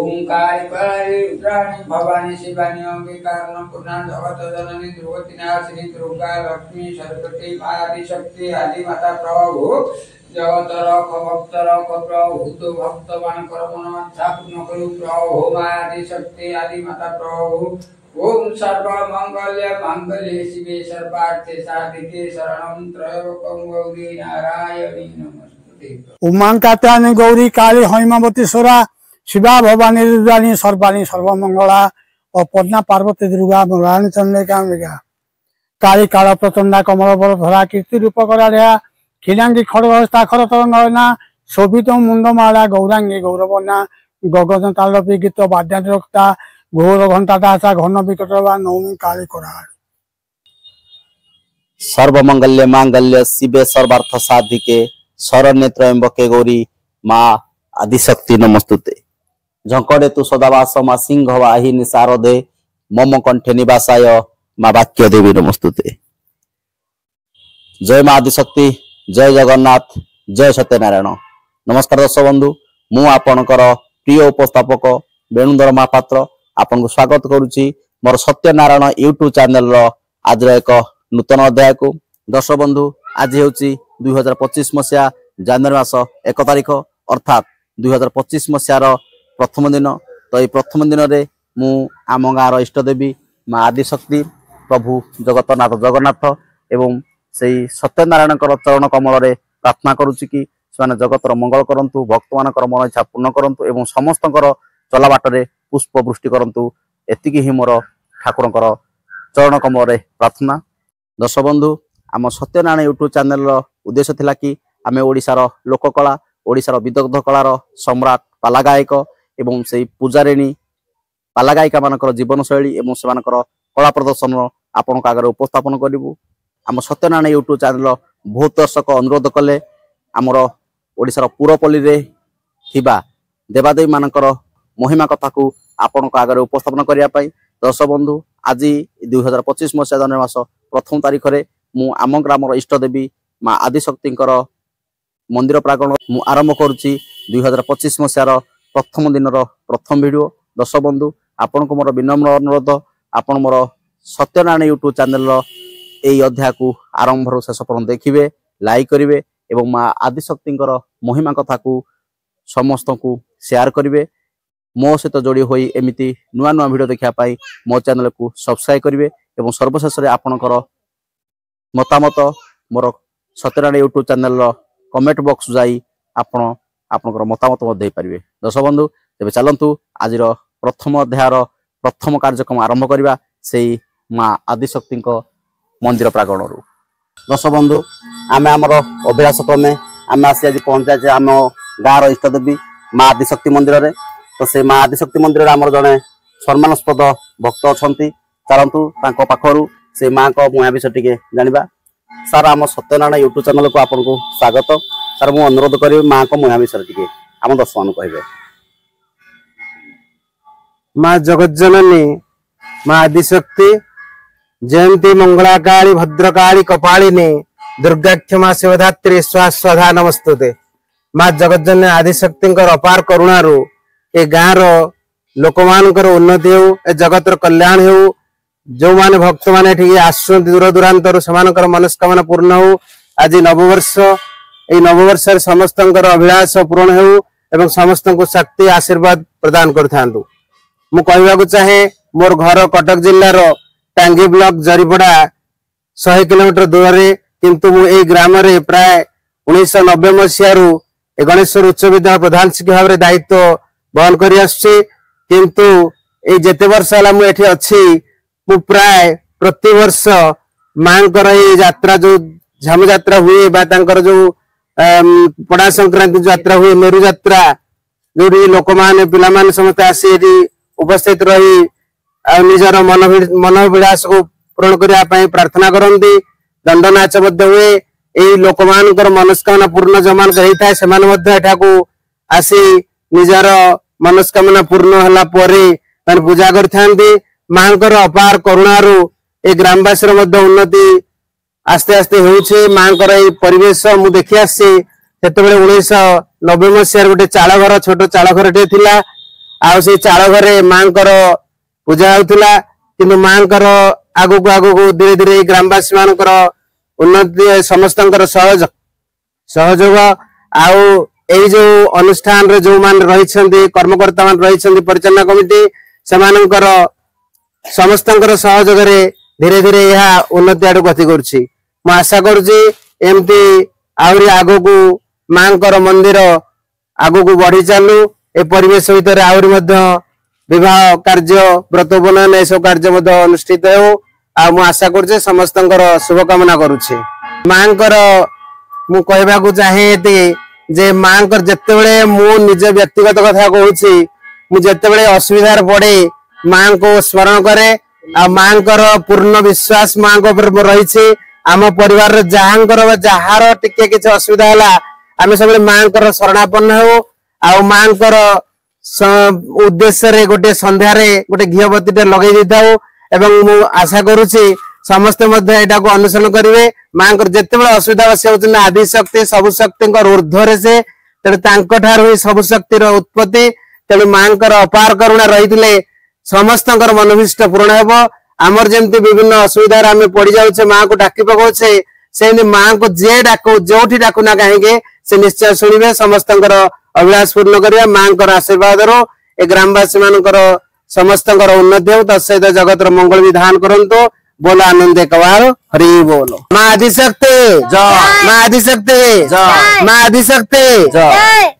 ओंकारिकारि रुद्राणि भवानी शिवानी अंबिकार्णं पुण्णां जगत जननी ध्रुवती नाशिनी दुर्गा लक्ष्मी सरस्वती आदि शक्ति आदि माता प्रभु जगत रख भक्त रख प्रभु तो भक्त मान कर मनोवांछा पूर्ण करू प्रभु आदि शक्ति आदि माता प्रभु ओम सर्व मंगल्य मंगल्ये शिवे सर्वार्थे साधिके शरणं त्र्यंबकं गौरी नारायणी नमस्ते। उमांकात्यानि गौरी काली हैमावती सोरा शिवा भवानी रुद्राणी सर्वाणी सर्वमंगला और पद्मा पार्वती दुर्गा रानी चंद्रिका काली काल प्रचंडा कमल बर धरा कीर्ति रूप करा खिलांगी खड़गस्ता खर तरंगना शोभित मुंडमाला गौरांगी गौरवना गगन तालपी गीत बाद्यता घोर घंटा दासा घन विकट नवमी काली करा सर्वमंगल्य मांगल्य शिवे सर्वार्थ साधिके शरण्ये त्र्यंबके गौरी माँ आदिशक्ति नमस्तुते। झंकड़े तु सदावास माँ सिंह वाहिनी शारदे मम कंठे निवासाय माँ वाक्य देवी नमस्तुते। जय माँ आदिशक्ति जय जगन्नाथ जय सत्यनारायण। नमस्कार दर्शक बंधु मु आपणकर प्रिय उपस्थापक वेणुधर महापात्र आपन को स्वागत करुच्ची मोर सत्यनारायण यूट्यूब चैनल आज एक नूतन अध्याय को। दर्शक बंधु आज हूँ 2025 मसीहा जनवरी मास 1 तारिख अर्थात 2025 मसीहार प्रथम दिन। तो ये प्रथम दिन में मु आम गाँव इष्ट देवी माँ आदिशक्ति प्रभु जगतनाथ जगन्नाथ एवं से सत्यनारायण चरण कमल प्रार्थना करुच्ची कि से जगतर मंगल करंतु भक्त मान मन इच्छा पूर्ण करंतु एवं समस्त चला बाटे पुष्प वृष्टि करंतु एतिकी ही मोर ठाकुर चरण कमल प्रार्थना। दर्शक बंधु आम सत्यनारायण यूट्यूब चैनल उद्देश्य थिला कि आमे ओडिशार लोककला ओडिशार विदग्ध कलार सम्राट पालागायक एवं से पूजारिणी पालागायिका मानकर जीवन शैली एवं से कला प्रदर्शन आपण आगे उपस्थापन करूँ। आम सत्यनारायण यूट्यूब चैनल बहुत दर्शक अनुरोध कले आमर ओडिशार पुरपल्ली रे थिबा देवादेवी मानकर महिमा कथा को आपण आगे उपस्थापन करने। दर्शक बंधु आज 2025 मसीहा जनवरी मास प्रथम तारिख में मु आम ग्रामर इष्ट देवी माँ आदिशक्ति मंदिर प्रांगण मु आरंभ करुच्ची 2025 मसीहार प्रथम दिन प्रथम वीडियो। दर्शक बंधु आपण को मोर विनम्र अनुरोध आपण मोर सत्यनारायण यूट्यूब चैनल यही अध्याय को आरंभ शेष पर्यंत देखिए लाइक करेंगे एवं माँ आदिशक्ति महिमा कथा को समस्त को शेयर करेंगे। मो सहित जोड़ी होई एमिति नुआ नुआ वीडियो देखापाई मो चैनल को सब्सक्राइब करेंगे एवं सर्वशेष आपणकर मतामत मोर Satyanarayan YouTube channel comment box जाई आपणकर मतामत दे पारे। दर्शक बंधु तेज चलतु आज प्रथम अध्यायर प्रथम कार्यक्रम आरंभ करवा से माँ आदिशक्ति मंदिर प्रांगण। दर्शक बंधु आम आमर अभिलाष क्रमे आम आसी आज पहुंचा आम गाँव इष्ट देवी माँ आदिशक्ति मंदिर रे। तो से माँ आदिशक्ति मंदिर आमर जड़े सम्मानस्पद भक्त अच्छा चलतु पाखर से माँ को मुया विषय टे जाना। सर आम सत्यनारायण यूट्यूब चैनल को आपन को स्वागत। सर मु अनुरोध करी माँ को मुया विषय टे आम दर्शक कहे। माँ जगज्जननी माँ आदिशक्ति जयंती मंगला काली भद्रकाली कपालिनी दुर्गा क्षमा शिवधात्री स्वास्वधा नमस्तुते। माँ जगज्जननी आदिशक्ति अपार करुणारू ए गाँव लोक मानकर उन्नति हो ए जगतर कल्याण हो जो माने भक्त माने ठीक आसुंत दूर दूरांतर से मनस्कामना पूर्ण हो। आज नववर्ष ए नववर्ष समस्त अभिलाष पूर्ण हो एवं समस्त को शक्ति आशीर्वाद प्रदान करथांतु। मु कहवाकू चाहे मोर घर कटक जिल्लार टांगी ब्लॉक जरीपड़ा 100 किलोमीटर दूर रे किंतु मु ए ग्राम रे प्राय 1990 मसीह गणेश्वर उच्च विद्यालय प्रधान शिक्षक भाव दायित्व बहन कर किंतु ए जेते वर्ष है मुझे अच्छी मु प्राय प्रति वर्ष माँ यात्रा जो झम यात्रा हुए जो पड़ा संक्रांति यात्रा हुए मेरु यात्रा जो लोक मैंने पिला समस्त आसी उपस्थित रही निजर मनोविलास को पूरण करने प्रार्थना करती। दंड नाच हुए यही लोक मान मनस्कामना पूर्ण जो मान होता है आसी निजर मनस्कामना पूर्ण होला परे पूजा करथांती। माँ अपार करुणारू ए ग्रामवासी उन्नति आस्ते आस्ते होउछे। माँ परिवेश मु देखि आसी 1990 मसीह गोटे चाल घर छोट चाल घर टे थिला आउ से चाल घरे मां पूजा होता किंतु मां आगु आगु धीरे धीरे ग्रामवासी मान उन्नति समस्त सहयोग आउ एई जो अनुष्ठान रे जो मान रही कर्मकर्ता मान रही परिचालना कमिटी सेमानंकर समस्तंकर सहयोग रे धीरे धीरे यह उन्नति आड़ गति करुछि मु आशा करुछि एमती आउरी आगु को मांकर मंदिर आगु को बढ़ी चालू ए परिवेश भीतर आउरी मध्य विवाह कार्य व्रत बनन ए सब कार्य मध्य अनुष्ठित हो आ मु आशा करुछि समस्तंकर शुभकामना करुछि मांकर मु कहबा को चाहे जे मांकर जत्ते बेले मु निज व्यक्तिगत कथा कहूछि मु जत्ते बेले असुविधार पड़े मां को स्मरण करे आ मांकर पूर्ण विश्वास मां को ऊपर रही आम परिवार जहांकर जहार टिके किसी असुविधा है आम सब मांकर शरणापन्न हो आ मांकर उद्देश्य रे गोटे संध्यार गोटे घीबती लगे दे एवं मु आशा करुछि समस्ते एटा को अनुसरण करेंगे मां जिते बड़े असुविधा से होती आदिशक्ति सबु शक्ति ऊर्ध्वर से तेणु सबु शक्तिर उत्पत्ति तेणु मां अपार करुणा रही समस्त मनोभीष्ट पूर्ण हेब आमर जमती विभिन्न असुविधा आम पड़ जाऊे मां को डाकी पकाउे से मां को जे डाक जो डाकुना कहीं से निश्चय शुणे समस्त अभिलाष पूर्ण करवा मां आशीर्वाद रो ए ग्रामवासी मानकर समस्त उन्नति हो तत्सहित जगत मंगल विधान करंतु बोला आनंद कवार हरि बोलो मां आदिशक्ति जय मां आदिशक्ति जय मां आदिशक्ति जय।